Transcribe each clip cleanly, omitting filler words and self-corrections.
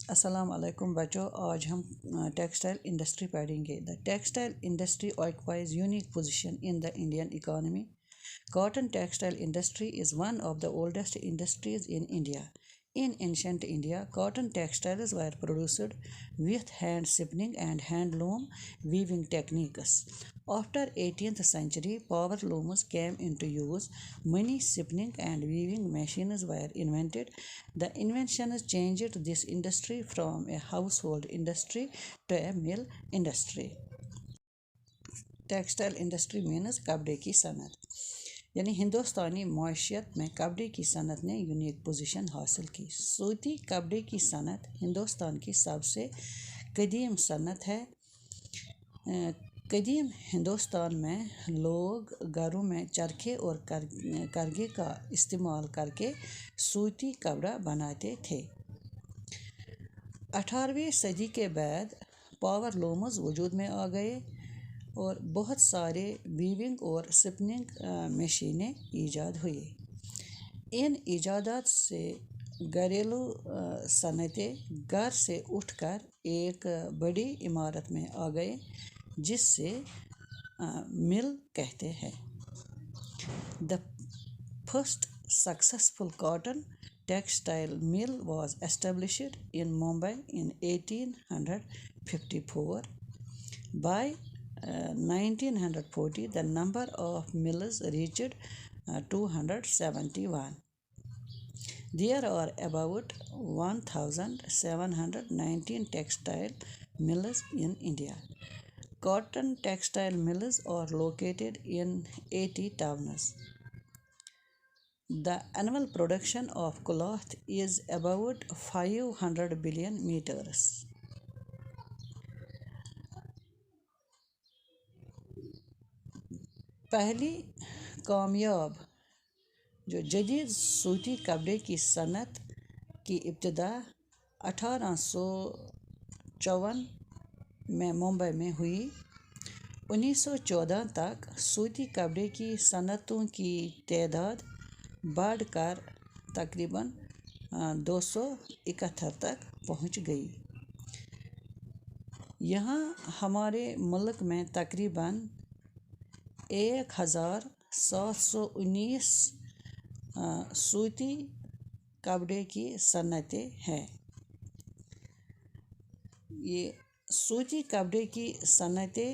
अस्सलाम वालेकुम बच्चों, आज हम टेक्सटाइल इंडस्ट्री पढ़ेंगे। The textile industry occupies unique position in the Indian economy. Cotton textile industry is one of the oldest industries in India. In ancient India, cotton textiles were produced with hand spinning and handloom weaving techniques. After 18th century, power looms came into use. Many spinning and weaving machines were invented. The inventions changed this industry from a household industry to a mill industry. Textile industry मीनस कपड़े की सनत, यानी हिंदुस्तानी माशियत में कपड़े की सनत ने unique position हासिल की। सूती कपड़े की सनत हिंदुस्तान की सबसे कदीम सनत है। कदीम हिंदुस्तान में लोग घरों में चरखे और करगे का इस्तेमाल करके सूती कपड़ा बनाते थे। 18वीं सदी के बाद पावर लूम्स वजूद में आ गए और बहुत सारे वीविंग और स्पिनिंग मशीनें ईजाद हुई। इन ईजादात से घरेलू सनतें घर से उठकर एक बड़ी इमारत में आ गए जिससे मिल कहते हैं। The first successful cotton textile mill was established in Mumbai in 1854. By 1940, the number of mills reached 271. There are about 1,719 textile mills in India. Cotton textile mills are located in 80 towns. The annual production of cloth is about 500 billion meters. पहली कामयाब जो जदीद सूती कपड़े की सनत की इब्तिदा 1854 में मुंबई में हुई। 1914 तक सूती कपड़े की सनतों की तादाद बढ़कर तकरीबन 271 तक पहुंच गई। यहाँ हमारे मुल्क में तकरीबन 1719 सूती कपड़े की सनतें हैं। ये सूती कपड़े की सनतें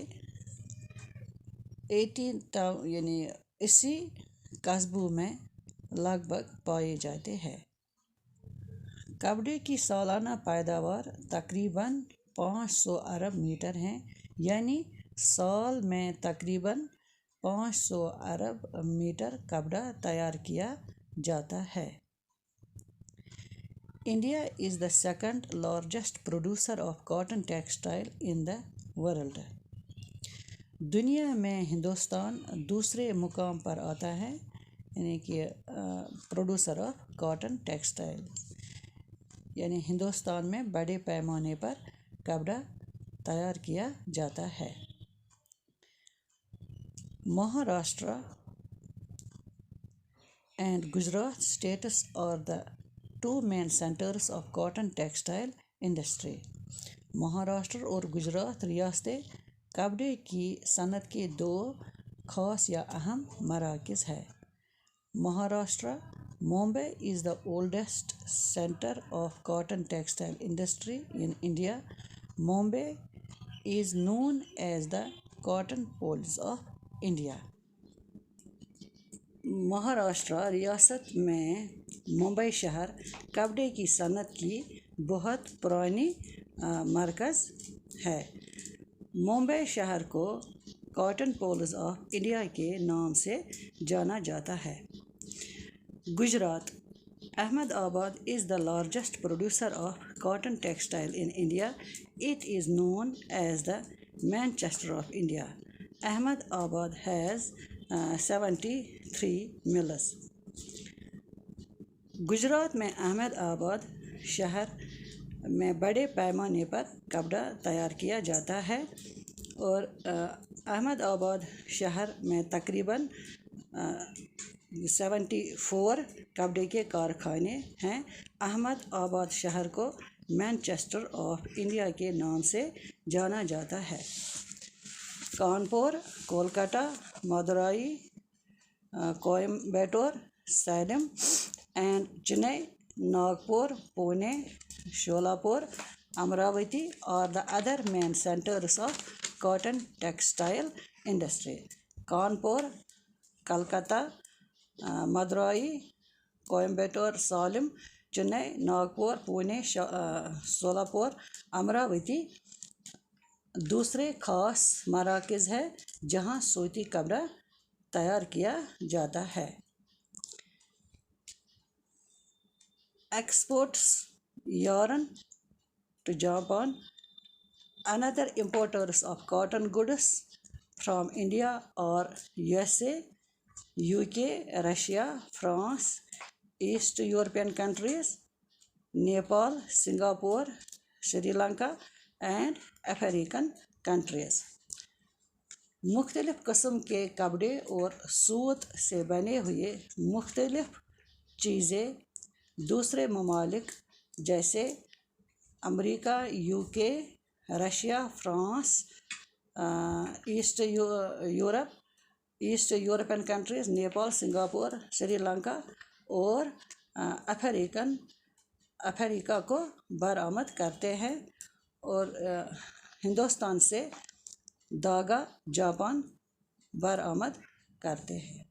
18 यानी इसी कस्बों में लगभग पाए जाते हैं। कपड़े की सालाना पैदावार तकरीबन 500 अरब मीटर है, यानी साल में तकरीबन 500 अरब मीटर कपड़ा तैयार किया जाता है। India is the second largest producer of cotton textile in the world. दुनिया में हिंदुस्तान दूसरे मुकाम पर आता है, यानी कि प्रोड्यूसर ऑफ कॉटन टेक्सटाइल, यानी हिंदुस्तान में बड़े पैमाने पर कपड़ा तैयार किया जाता है। Maharashtra and Gujarat states are the two main centers of cotton textile industry. Maharashtra और गुजरात रियासतें कपड़े की सनत के दो खास या अहम मराकज़ है। Maharashtra Mumbai is the oldest center of cotton textile industry in India. Mumbai is known as the cotton polis of India. Maharashtra रियासत में मुंबई शहर कपड़े की सनत की बहुत पुरानी मरकज़ है। मुंबई शहर को कॉटन पोल्स ऑफ इंडिया के नाम से जाना जाता है। Gujarat Ahmedabad is the largest producer of cotton textile in India. It is known as the Manchester of India. Ahmedabad has 73 mills. Gujarat में अहमदाबाद शहर में बड़े पैमाने पर कपड़ा तैयार किया जाता है और अहमदाबाद शहर में तकरीबन 74 कपड़े के कारखाने हैं। अहमदाबाद शहर को मैनचेस्टर ऑफ इंडिया के नाम से जाना जाता है। Kanpur, Kolkata, Madurai, Coimbatore, Salem and Chennai, Nagpur, Pune, Sholapur, Amravati are the other main centers of cotton textile industry. Kanpur, Kolkata, Madurai, Coimbatore, Salem, Chennai, Nagpur, Pune, Solapur, Amravati दूसरे खास मराकज़ है जहाँ सूती कपड़ा तैयार किया जाता है। Exports yarn to Japan. Another importers of cotton goods from India are USA, UK, Russia, France, East European countries, Nepal, Singapore, Sri Lanka and African countries. मुख्तलिफ़ किस्म के कपड़े और सूत से बने हुए मुख्तलिफ़ चीज़ें दूसरे ममालिक जैसे America, UK, Russia, France, east European countries, Nepal, Singapore, Sri Lanka और अफ्रीका को बरामद करते हैं और हिंदुस्तान से धागा जापान बरामद करते हैं।